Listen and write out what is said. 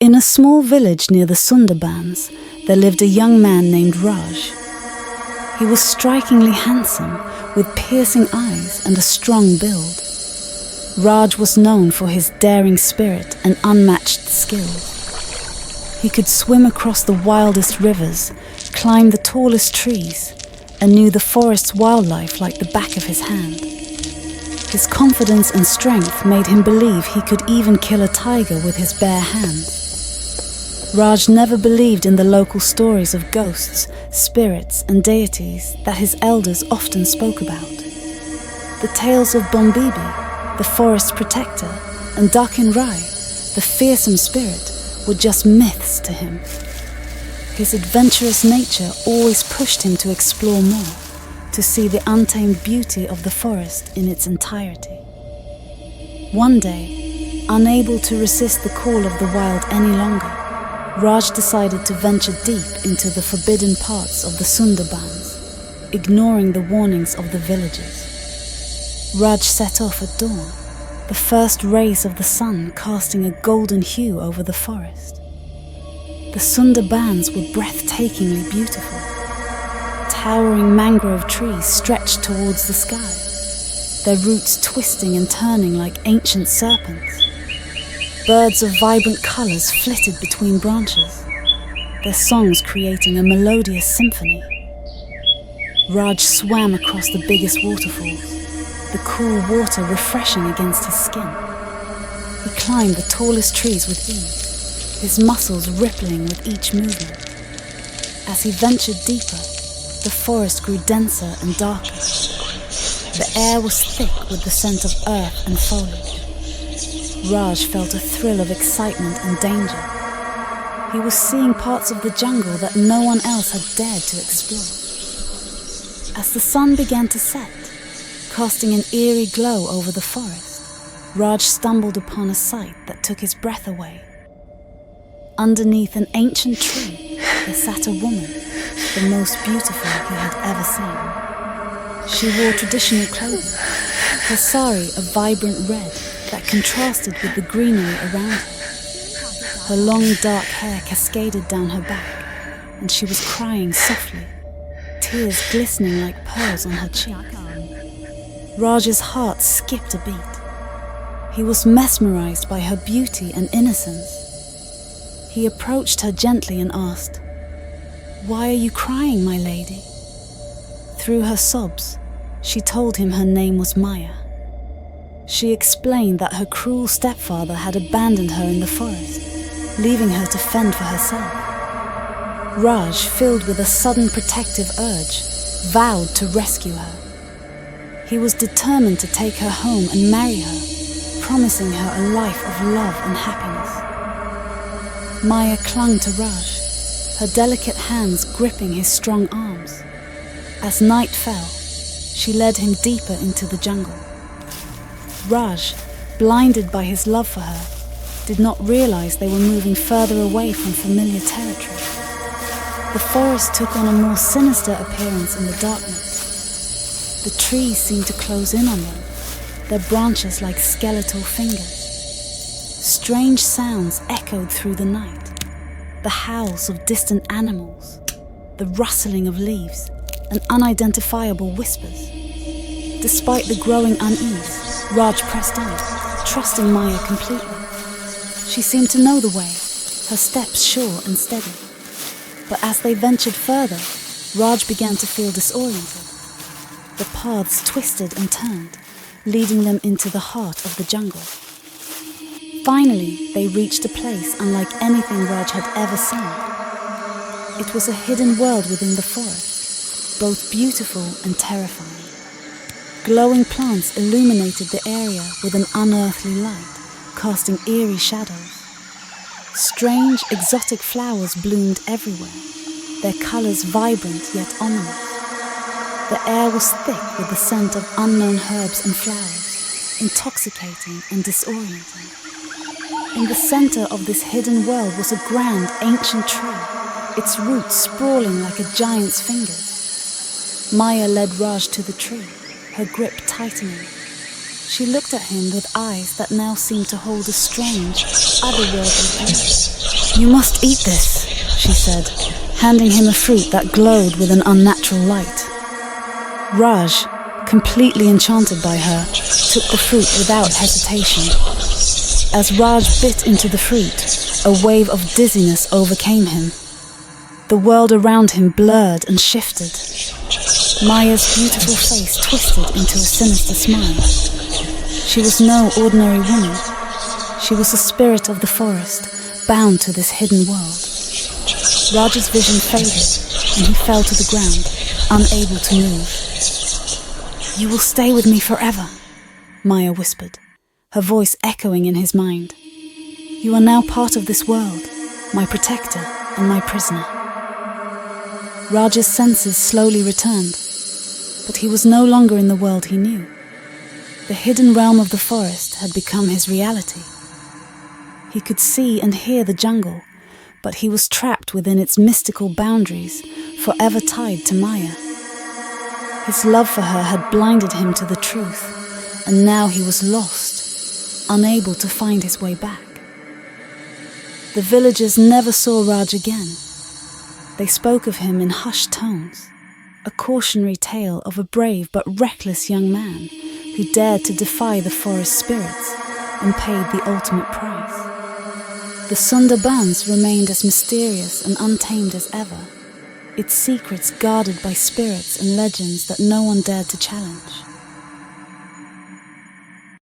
In a small village near the Sundarbans, there lived a young man named Raj. He was strikingly handsome, with piercing eyes and a strong build. Raj was known for his daring spirit and unmatched skills. He could swim across the wildest rivers, climb the tallest trees, and knew the forest's wildlife like the back of his hand. His confidence and strength made him believe he could even kill a tiger with his bare hands. Raj never believed in the local stories of ghosts, spirits, and deities that his elders often spoke about. The tales of Bombibi, the forest protector, and Dakin Rai, the fearsome spirit, were just myths to him. His adventurous nature always pushed him to explore more, to see the untamed beauty of the forest in its entirety. One day, unable to resist the call of the wild any longer, Raj decided to venture deep into the forbidden parts of the Sundarbans, ignoring the warnings of the villagers. Raj set off at dawn, the first rays of the sun casting a golden hue over the forest. The Sundarbans were breathtakingly beautiful. Towering mangrove trees stretched towards the sky, their roots twisting and turning like ancient serpents. Birds of vibrant colours flitted between branches, their songs creating a melodious symphony. Raj swam across the biggest waterfalls, the cool water refreshing against his skin. He climbed the tallest trees with ease, his muscles rippling with each movement. As he ventured deeper, the forest grew denser and darker. The air was thick with the scent of earth and foliage. Raj felt a thrill of excitement and danger. He was seeing parts of the jungle that no one else had dared to explore. As the sun began to set, casting an eerie glow over the forest, Raj stumbled upon a sight that took his breath away. Underneath an ancient tree, there sat a woman, the most beautiful he had ever seen. She wore traditional clothing, her sari a vibrant red that contrasted with the greenery around her. Her long dark hair cascaded down her back, and she was crying softly, tears glistening like pearls on her cheek. Raj's heart skipped a beat. He was mesmerized by her beauty and innocence. He approached her gently and asked, "Why are you crying, my lady?" Through her sobs, she told him her name was Maya. She explained that her cruel stepfather had abandoned her in the forest, leaving her to fend for herself. Raj, filled with a sudden protective urge, vowed to rescue her. He was determined to take her home and marry her, promising her a life of love and happiness. Maya clung to Raj, her delicate hands gripping his strong arms. As night fell, she led him deeper into the jungle. Raj, blinded by his love for her, did not realize they were moving further away from familiar territory. The forest took on a more sinister appearance in the darkness. The trees seemed to close in on them, their branches like skeletal fingers. Strange sounds echoed through the night, the howls of distant animals, the rustling of leaves, and unidentifiable whispers. Despite the growing unease, Raj pressed on, trusting Maya completely. She seemed to know the way, her steps sure and steady. But as they ventured further, Raj began to feel disoriented. The paths twisted and turned, leading them into the heart of the jungle. Finally, they reached a place unlike anything Raj had ever seen. It was a hidden world within the forest, both beautiful and terrifying. Glowing plants illuminated the area with an unearthly light, casting eerie shadows. Strange, exotic flowers bloomed everywhere, their colours vibrant yet ominous. The air was thick with the scent of unknown herbs and flowers, intoxicating and disorienting. In the centre of this hidden world was a grand, ancient tree, its roots sprawling like a giant's fingers. Maya led Raj to the tree, her grip tightening. She looked at him with eyes that now seemed to hold a strange, otherworldly beauty. "You must eat this," she said, handing him a fruit that glowed with an unnatural light. Raj, completely enchanted by her, took the fruit without hesitation. As Raj bit into the fruit, a wave of dizziness overcame him. The world around him blurred and shifted. Maya's beautiful face twisted into a sinister smile. She was no ordinary woman. She was the spirit of the forest, bound to this hidden world. Raj's vision faded, and he fell to the ground, unable to move. "You will stay with me forever," Maya whispered, her voice echoing in his mind. "You are now part of this world, my protector and my prisoner." Raj's senses slowly returned, but he was no longer in the world he knew. The hidden realm of the forest had become his reality. He could see and hear the jungle, but he was trapped within its mystical boundaries, forever tied to Maya. His love for her had blinded him to the truth, and now he was lost, unable to find his way back. The villagers never saw Raj again. They spoke of him in hushed tones, a cautionary tale of a brave but reckless young man who dared to defy the forest spirits and paid the ultimate price. The Sundarbans remained as mysterious and untamed as ever, its secrets guarded by spirits and legends that no one dared to challenge.